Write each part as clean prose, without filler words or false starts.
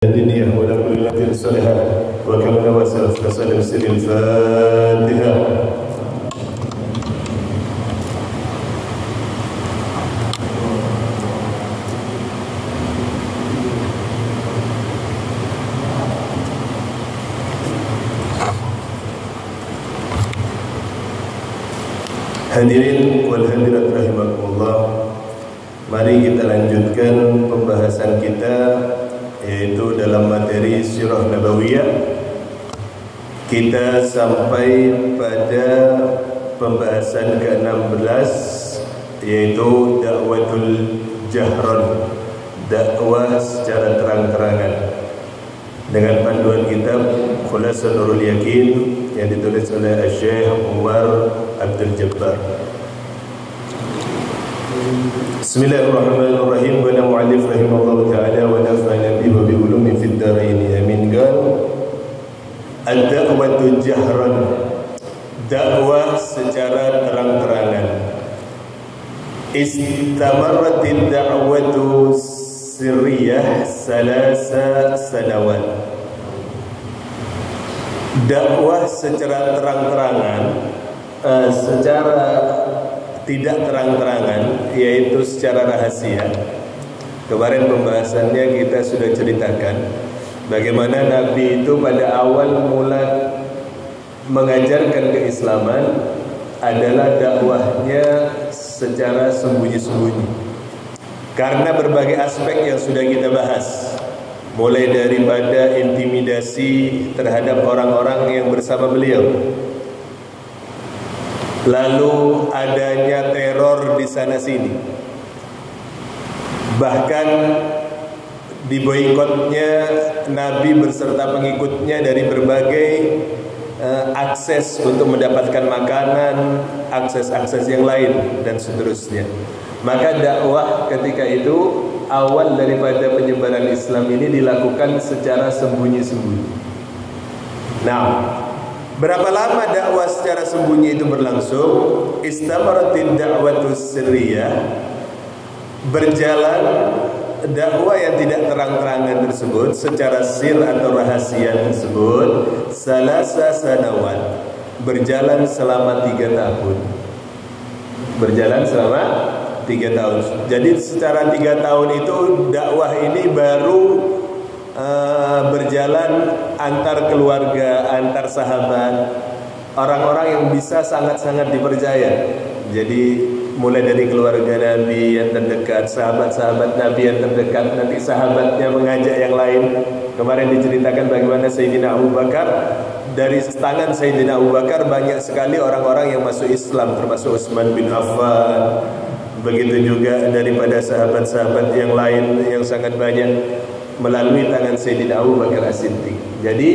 الدنيا ولا كل ليلة صالحة وكما وسلف كسلف سر الفاتحة. Hadirin wal hadirat rahimakumullah, mari kita lanjutkan pembahasan kita, yaitu dalam materi Sirah Nabawiyah. Kita sampai pada pembahasan ke-16, yaitu dakwatul jahran, dakwah secara terang-terangan, dengan panduan kitab Khulasatul Nurul Yakin yang ditulis oleh Syekh Umar Abdul Jabbar. Bismillahirrahmanirrahim. Wa mu'allif rahimahullah ta'ala wa nafa'ana bihi wa bi ulumi fid dharain amin. Ad-da'watu jahran, dakwah secara terang-terangan. Istamarratid da'watu sirriyah salasa sanawat. Dakwah secara terang-terangan, secara tidak terang-terangan, yaitu secara rahasia. Kemarin pembahasannya kita sudah ceritakan bagaimana Nabi itu pada awal mula mengajarkan keislaman adalah dakwahnya secara sembunyi-sembunyi, karena berbagai aspek yang sudah kita bahas, mulai daripada intimidasi terhadap orang-orang yang bersama beliau, lalu adanya teror di sana sini, bahkan diboikotnya Nabi beserta pengikutnya dari berbagai akses untuk mendapatkan makanan, akses-akses yang lain dan seterusnya. Maka dakwah ketika itu, awal daripada penyebaran Islam ini dilakukan secara sembunyi-sembunyi. Nah, berapa lama dakwah secara sembunyi itu berlangsung? Istamaratin da'watus sirriyah, berjalan dakwah yang tidak terang-terangan tersebut secara sir atau rahasia tersebut, salasa sanawat, berjalan selama 3 tahun. Berjalan selama 3 tahun. Jadi secara 3 tahun itu dakwah ini baru berjalan antar keluarga, antar sahabat, orang-orang yang bisa sangat-sangat dipercaya. Jadi mulai dari keluarga Nabi yang terdekat, sahabat-sahabat Nabi yang terdekat, nanti sahabatnya mengajak yang lain. Kemarin diceritakan bagaimana Sayyidina Abu Bakar, dari tangan Sayyidina Abu Bakar banyak sekali orang-orang yang masuk Islam, termasuk Utsman bin Affan. Begitu juga daripada sahabat-sahabat yang lain yang sangat banyak melalui tangan Sayyidina Abu Bakar As-Siddiq. Jadi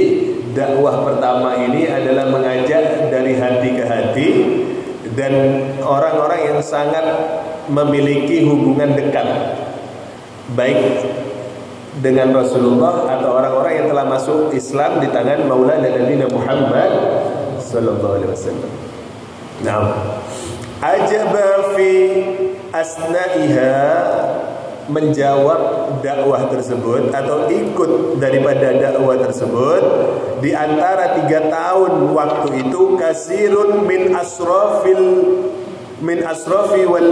dakwah pertama ini adalah mengajak dari hati ke hati, dan orang-orang yang sangat memiliki hubungan dekat, baik dengan Rasulullah atau orang-orang yang telah masuk Islam di tangan Maulana Nabi Muhammad sallallahu alaihi wasallam. Nah, ajaba fi asna'iha, menjawab dakwah tersebut atau ikut daripada dakwah tersebut di antara 3 tahun waktu itu, kasirun min asrafi wal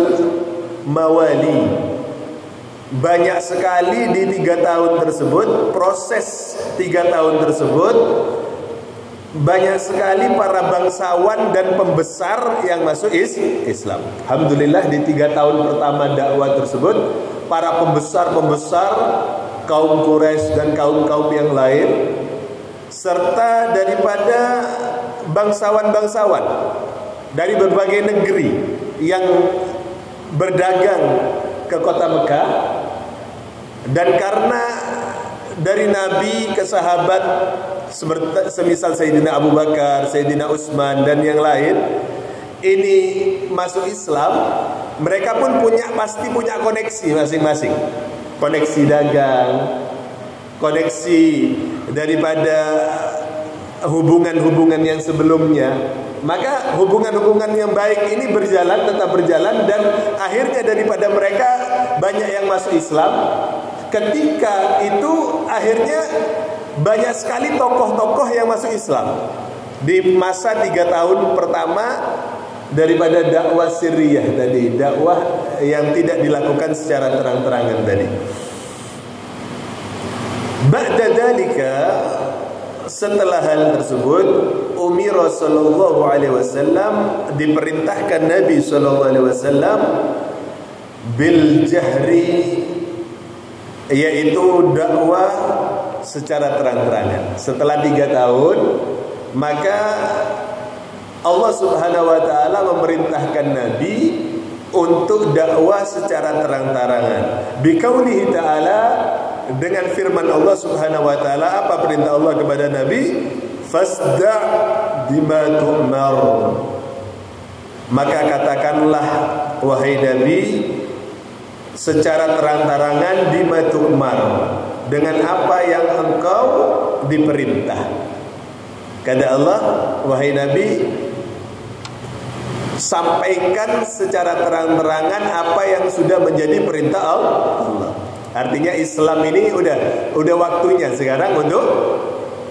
mawali, banyak sekali di 3 tahun tersebut, proses 3 tahun tersebut, banyak sekali para bangsawan dan pembesar yang masuk Islam. Alhamdulillah di 3 tahun pertama dakwah tersebut, para pembesar-pembesar kaum Quraisy dan kaum-kaum yang lain, serta daripada bangsawan-bangsawan dari berbagai negeri yang berdagang ke kota Mekah. Dan karena dari Nabi ke sahabat semisal Sayyidina Abu Bakar, Sayyidina Utsman dan yang lain ini masuk Islam, mereka pun pasti punya koneksi masing-masing, koneksi dagang, koneksi daripada hubungan-hubungan yang sebelumnya. Maka hubungan-hubungan yang baik ini tetap berjalan, dan akhirnya daripada mereka banyak yang masuk Islam, ketika itu akhirnya banyak sekali tokoh-tokoh yang masuk Islam di masa 3 tahun pertama daripada dakwah sirriyah tadi, dakwah yang tidak dilakukan secara terang-terangan tadi. Ba'da dalika, setelah hal tersebut, umira sallallahu alaihi wasallam, diperintahkan Nabi sallallahu alaihi wasallam bil jahri, yaitu dakwah secara terang-terangan. Setelah 3 tahun, maka Allah Subhanahu wa taala memerintahkan Nabi untuk dakwah secara terang-terangan. Biqaulihi ta'ala, dengan firman Allah Subhanahu wa taala, apa perintah Allah kepada Nabi? Fasda' bima tu'mar. Maka katakanlah wahai Nabi secara terang-terangan bima tu'mar, dengan apa yang engkau diperintah. Kata Allah, wahai Nabi, sampaikan secara terang-terangan apa yang sudah menjadi perintah Allah. Artinya Islam ini udah waktunya sekarang untuk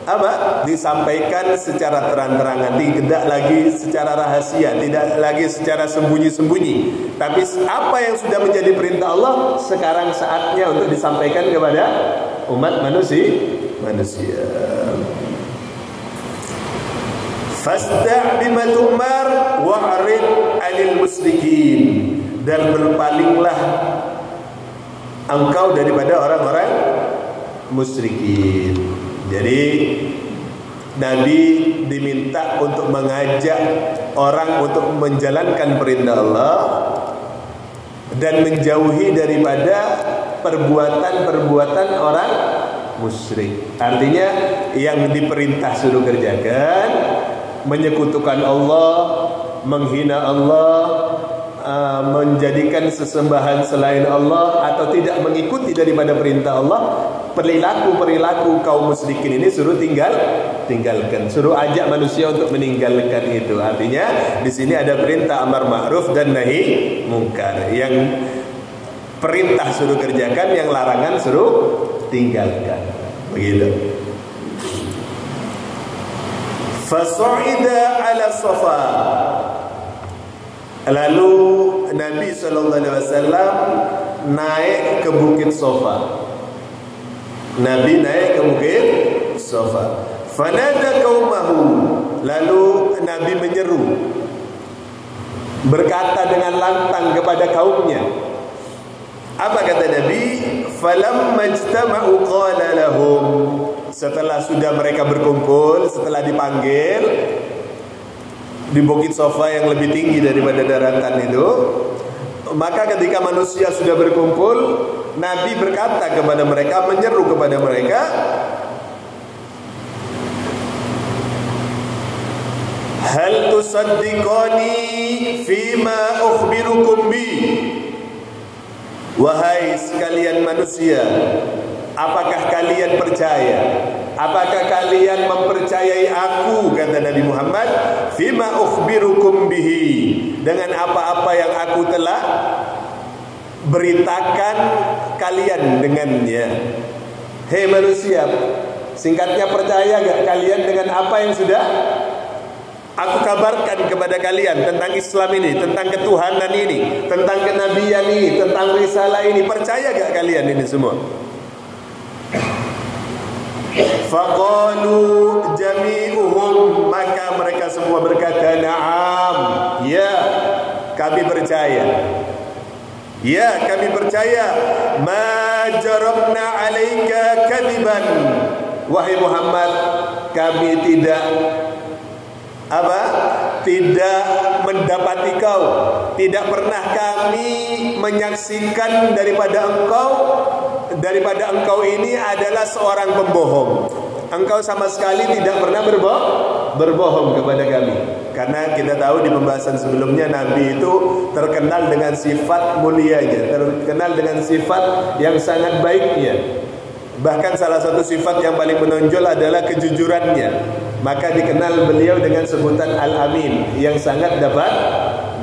apa? Disampaikan secara terang-terangan, tidak lagi secara rahasia, tidak lagi secara sembunyi-sembunyi. Tapi apa yang sudah menjadi perintah Allah sekarang saatnya untuk disampaikan kepada umat manusia. Fasda' bima tu'mar wa'rid 'anil musyrikin, dan berpalinglah engkau daripada orang-orang musyrikin. Jadi Nabi diminta untuk mengajak orang untuk menjalankan perintah Allah dan menjauhi daripada perbuatan-perbuatan orang musyrik. Artinya yang diperintah suruh kerjakan, menyekutukan Allah, menghina Allah, menjadikan sesembahan selain Allah, atau tidak mengikuti daripada perintah Allah. Perilaku kaum musyrikin ini suruh tinggalkan, suruh ajak manusia untuk meninggalkan itu. Artinya di sini ada perintah amar ma'ruf dan nahi mungkar. Yang perintah suruh kerjakan, yang larangan suruh tinggalkan. Begitu. Fasu'ida ala Safa. Lalu Nabi SAW naik ke Bukit Safa. Nabi naik ke Bukit Safa. Fanada qaumahu. Lalu Nabi menyeru, berkata dengan lantang kepada kaumnya. Apa kata Nabi? Falamma ijtama'u qala lahum. Setelah sudah mereka berkumpul, setelah dipanggil di Bukit Safa yang lebih tinggi daripada daratan itu, maka ketika manusia sudah berkumpul, Nabi berkata kepada mereka, menyeru kepada mereka, hal tusaddiqani fima ukhbirukum bi. Wahai sekalian manusia, apakah kalian percaya? Apakah kalian mempercayai aku, kata Nabi Muhammad, fima ukhbirukum bihi, dengan apa-apa yang aku telah beritakan kalian dengannya. Hei manusia, singkatnya, percaya gak kalian dengan apa yang sudah aku kabarkan kepada kalian tentang Islam ini, tentang ketuhanan ini, tentang kenabian ini, tentang risalah ini? Percaya gak kalian ini semua? Faqalu jami'uhum, maka mereka semua berkata, na'am, ya, kami percaya. Ya, kami percaya. Ma jarabna 'alaika kadiban. Wahai Muhammad, kami tidak tidak mendapati kau, tidak pernah kami menyaksikan daripada engkau ini adalah seorang pembohong. Engkau sama sekali tidak pernah berbohong kepada kami. Karena kita tahu di pembahasan sebelumnya, Nabi itu terkenal dengan sifat mulianya, terkenal dengan sifat yang sangat baiknya. Bahkan salah satu sifat yang paling menonjol adalah kejujurannya. Maka dikenal beliau dengan sebutan Al-Amin, yang sangat dapat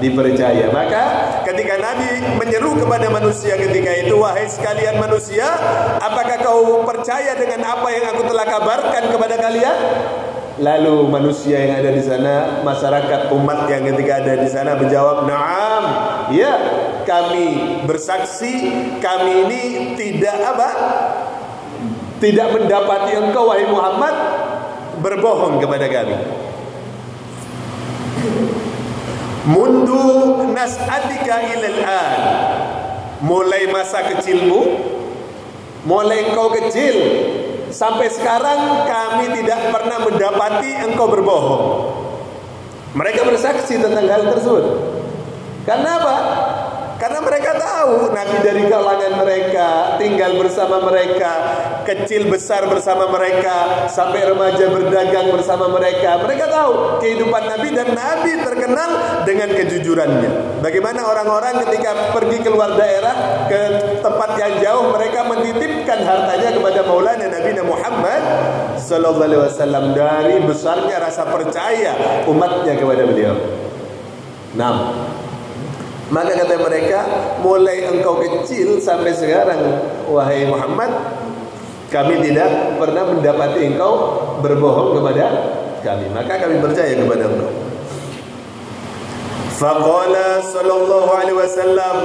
dipercaya. Maka ketika Nabi menyeru kepada manusia ketika itu, wahai sekalian manusia, apakah kau percaya dengan apa yang aku telah kabarkan kepada kalian? Lalu manusia yang ada di sana, masyarakat umat yang ketika ada di sana menjawab, "Na'am, ya, kami bersaksi, kami ini tidak mendapati engkau wahai Muhammad berbohong kepada kami. Mundu nas'atika ilal an." Mulai masa kecilmu, mulai engkau kecil sampai sekarang kami tidak pernah mendapati engkau berbohong. Mereka bersaksi tentang hal tersebut. Karena apa? Karena mereka tahu Nabi dari kalangan mereka, tinggal bersama mereka, kecil besar bersama mereka, sampai remaja berdagang bersama mereka. Mereka tahu kehidupan Nabi, dan Nabi terkenal dengan kejujurannya. Bagaimana orang-orang ketika pergi keluar daerah ke tempat yang jauh, mereka menitipkan hartanya kepada Maulana Nabi Muhammad sallallahu alaihi wasallam dari besarnya rasa percaya umatnya kepada beliau. Maka kata mereka, mulai engkau kecil sampai sekarang wahai Muhammad, kami tidak pernah mendapati engkau berbohong kepada kami, maka kami percaya kepada engkau. Faqala sallallahu alaihi wasallam,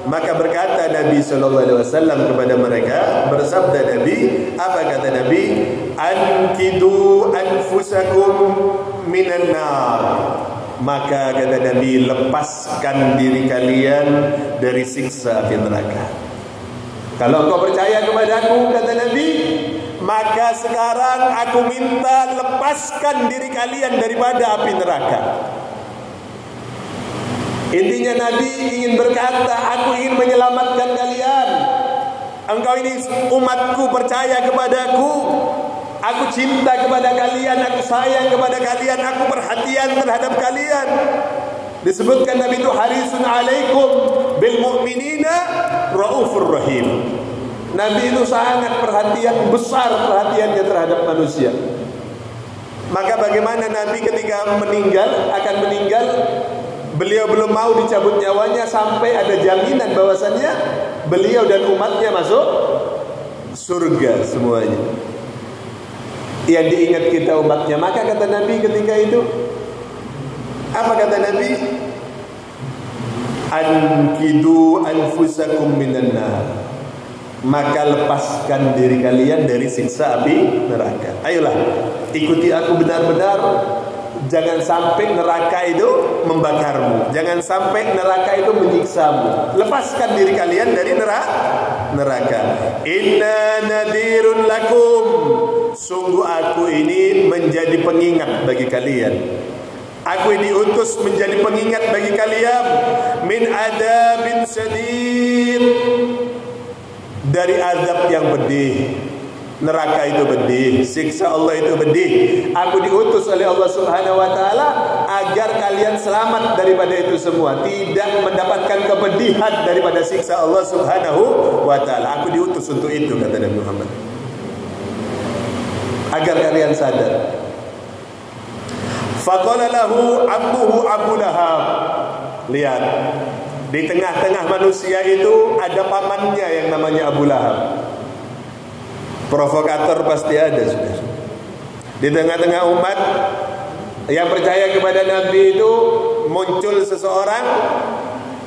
maka berkata Nabi sallallahu alaihi wasallam kepada mereka, bersabda Nabi, apa kata Nabi? Ankidu anfusakum minan nar. Maka kata Nabi, lepaskan diri kalian dari siksa api neraka. Kalau engkau percaya kepadaku, kata Nabi, maka sekarang aku minta lepaskan diri kalian daripada api neraka. Intinya Nabi ingin berkata, aku ingin menyelamatkan kalian. Engkau ini umatku, percaya kepadaku. Aku cinta kepada kalian, aku sayang kepada kalian, aku perhatian terhadap kalian. Disebutkan Nabi itu harisun alaikum bil mu'minina raufur rahim. Nabi itu sangat perhatian, besar perhatiannya terhadap manusia. Maka bagaimana Nabi ketika akan meninggal, beliau belum mau dicabut nyawanya sampai ada jaminan bahwasannya beliau dan umatnya masuk surga semuanya. Yang diingat kita umatnya. Maka kata Nabi ketika itu, apa kata Nabi? Ankidu anfusakum minan nar. Maka lepaskan diri kalian dari siksa api neraka. Ayolah, ikuti aku benar-benar. Jangan sampai neraka itu membakarmu. Jangan sampai neraka itu menyiksamu. Lepaskan diri kalian dari neraka. Inna nadirun lakum. Sungguh aku ini menjadi pengingat bagi kalian. Aku ini diutus menjadi pengingat bagi kalian. Min adabin syadid. Dari azab yang pedih. Neraka itu pedih, siksa Allah itu pedih. Aku diutus oleh Allah Subhanahu wa taala agar kalian selamat daripada itu semua, tidak mendapatkan kepedihan daripada siksa Allah Subhanahu wa taala. Aku diutus untuk itu, kata Nabi Muhammad. Agar kalian sadar. Faqala lahu ammuhu Abu Lahab. Lihat, di tengah-tengah manusia itu ada pamannya yang namanya Abu Lahab. Provokator pasti ada, sudah. Di tengah-tengah umat yang percaya kepada Nabi itu muncul seseorang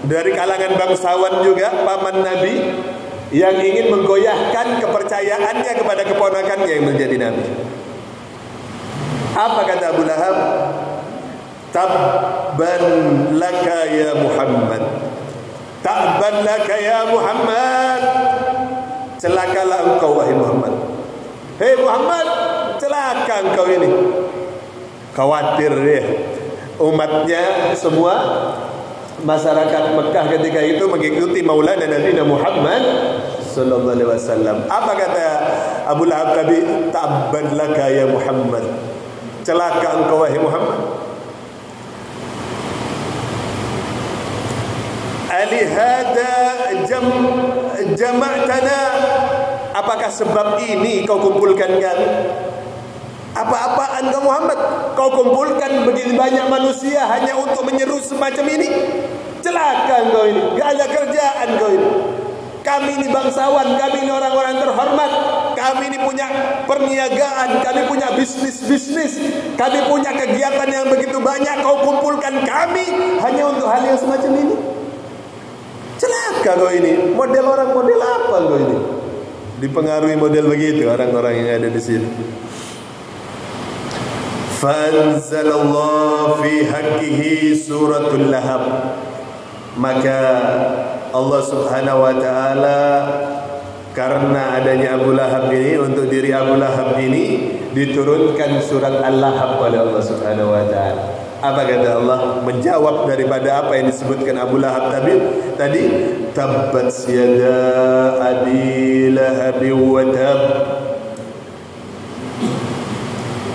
dari kalangan bangsawan juga, paman Nabi, yang ingin menggoyahkan kepercayaannya kepada keponakannya yang menjadi Nabi. Apa kata Abu Lahab? Tabban laka ya Muhammad. Tabban laka ya Muhammad. Celakalah engkau wahai Muhammad. Hei Muhammad, celaka engkau ini. Khawatir dia. Umatnya semua, masyarakat Mekah ketika itu mengikuti Maulana Nabi Muhammad sallallahu alaihi wasallam. Apa kata Abu Lahab tadi? Tabban laka ya Muhammad. Celaka engkau wahai Muhammad. Alihada jama'tana. Apakah sebab ini kau kumpulkan kami? Apa-apaan kau Muhammad? Kau kumpulkan begitu banyak manusia hanya untuk menyeru semacam ini? Celaka kau ini, gak ada kerjaan kau ini. Kami ini bangsawan, kami ini orang-orang terhormat, kami ini punya perniagaan, kami punya bisnis-bisnis, kami punya kegiatan yang begitu banyak. Kau kumpulkan kami hanya untuk hal yang semacam ini? Celaka kau ini. Model orang model apa kau ini? Dipengaruhi model begitu orang-orang yang ada di sini. Fanzalallahu fi haqqihi suratul Lahab. Maka Allah Subhanahu wa taala karena adanya Abu Lahab ini, untuk diri Abu Lahab ini diturunkan surat Al-Lahab oleh Allah Subhanahu wa taala. Apa kata Allah menjawab daripada apa yang disebutkan Abu Lahab tadi? Tabbat yada abi lahab wa tab.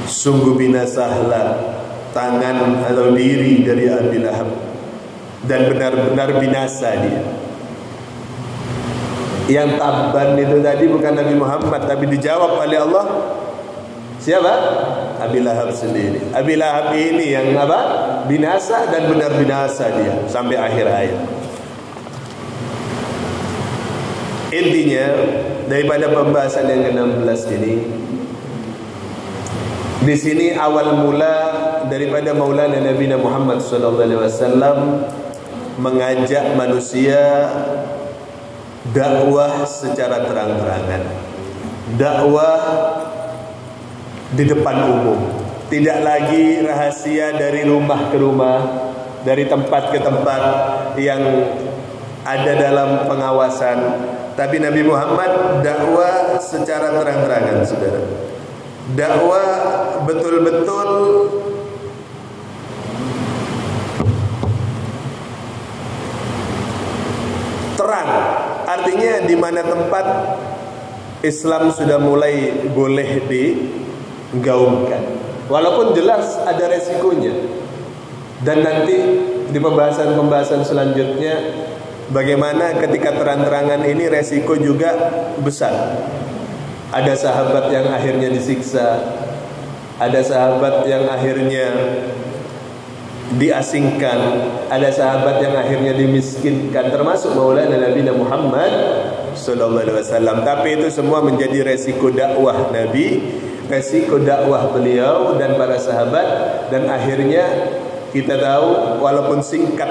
Sungguh binasahlah tangan atau diri dari Abi Lahab, dan benar-benar binasa dia. Yang tabban itu tadi bukan Nabi Muhammad, tapi dijawab oleh Allah. Siapa? Abi Lahab sendiri. Abi Lahab ini yang apa? Binasa, dan benar binasa dia sampai akhir ayat. Intinya daripada pembahasan yang ke-16 ini, di sini awal mula daripada Maulana Nabi Muhammad SAW mengajak manusia dakwah secara terang-terangan, dakwah di depan umum, tidak lagi rahasia dari rumah ke rumah, dari tempat ke tempat yang ada dalam pengawasan. Tapi Nabi Muhammad dakwah secara terang-terangan, saudara. Dakwah betul-betul terang. Artinya di mana tempat Islam sudah mulai boleh digaungkan, walaupun jelas ada resikonya. Dan nanti di pembahasan-pembahasan selanjutnya, bagaimana ketika terang-terangan ini resiko juga besar. Ada sahabat yang akhirnya disiksa, ada sahabat yang akhirnya diasingkan, ada sahabat yang akhirnya dimiskinkan, termasuk Maulana Nabi Muhammad sallallahu alaihi wasallam. Tapi itu semua menjadi resiko dakwah Nabi, resiko dakwah beliau dan para sahabat. Dan akhirnya kita tahu, walaupun singkat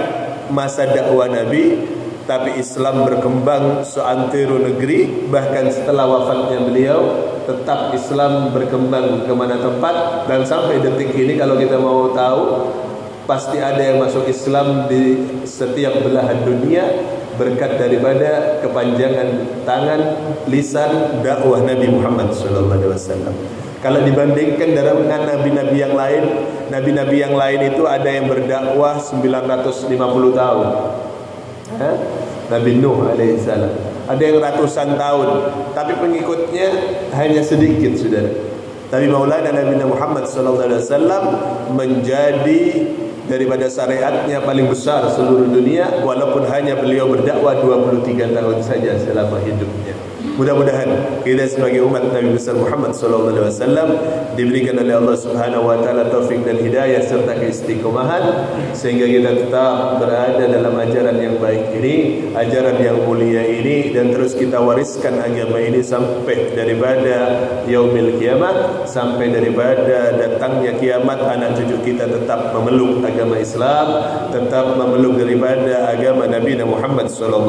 masa dakwah Nabi, tapi Islam berkembang seantero negeri. Bahkan setelah wafatnya beliau, tetap Islam berkembang kemana tempat. Dan sampai detik ini kalau kita mau tahu, pasti ada yang masuk Islam di setiap belahan dunia berkat daripada kepanjangan tangan, lisan dakwah Nabi Muhammad SAW. Kalau dibandingkan dengan nabi-nabi yang lain, nabi-nabi yang lain itu ada yang berdakwah 950 tahun. Nabi Nuh alaihissalam ada yang ratusan tahun, tapi pengikutnya hanya sedikit, saudara. Tapi Maulana Nabi Muhammad SAW menjadi daripada syariatnya paling besar seluruh dunia, walaupun hanya beliau berdakwah 23 tahun saja selama hidupnya. Mudah-mudahan kita sebagai umat Nabi besar Muhammad SAW diberikan oleh Allah Subhanahu wa taala taufik dan hidayah serta keistiqomahan, sehingga kita tetap berada dalam ajaran yang baik ini, ajaran yang mulia ini, dan terus kita wariskan agama ini sampai daripada yaumil kiamat, sampai daripada datangnya kiamat, anak cucu kita tetap memeluk agama Islam, tetap memeluk daripada agama Nabi Muhammad SAW.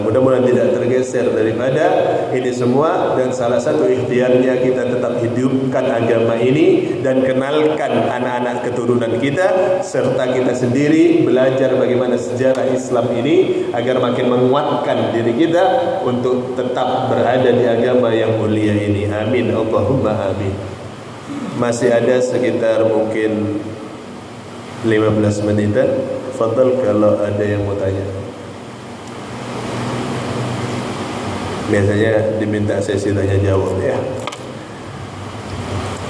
Mudah-mudahan tidak tergeser daripada ini semua, dan salah satu ikhtiarnya kita tetap hidupkan agama ini dan kenalkan anak-anak keturunan kita, serta kita sendiri belajar bagaimana sejarah Islam ini agar makin menguatkan diri kita untuk tetap berada di agama yang mulia ini. Amin, Allahumma amin. Masih ada sekitar mungkin 15 menitan. Fadal kalau ada yang mau tanya. Biasanya diminta sesi tanya jawab ya.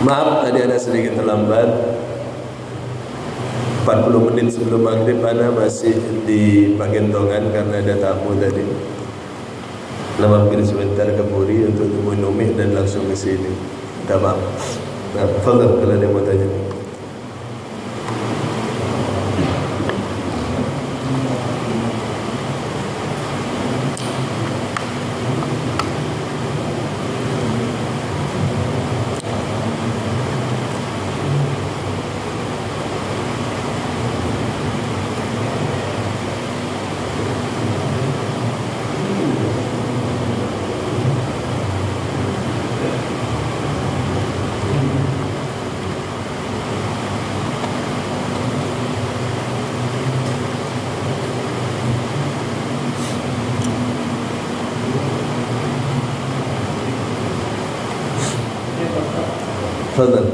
Maaf tadi ada sedikit terlambat. 40 menit sebelum maghrib ana masih di Pagentongan karena ada tamu tadi. Mampir sebentar ke Puri untuk minum dan langsung ke sini. Minta maaf. Nah, fadhal kalau ada yang mau tanya. Fadhal.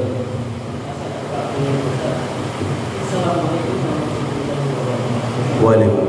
Waalaikumsalam.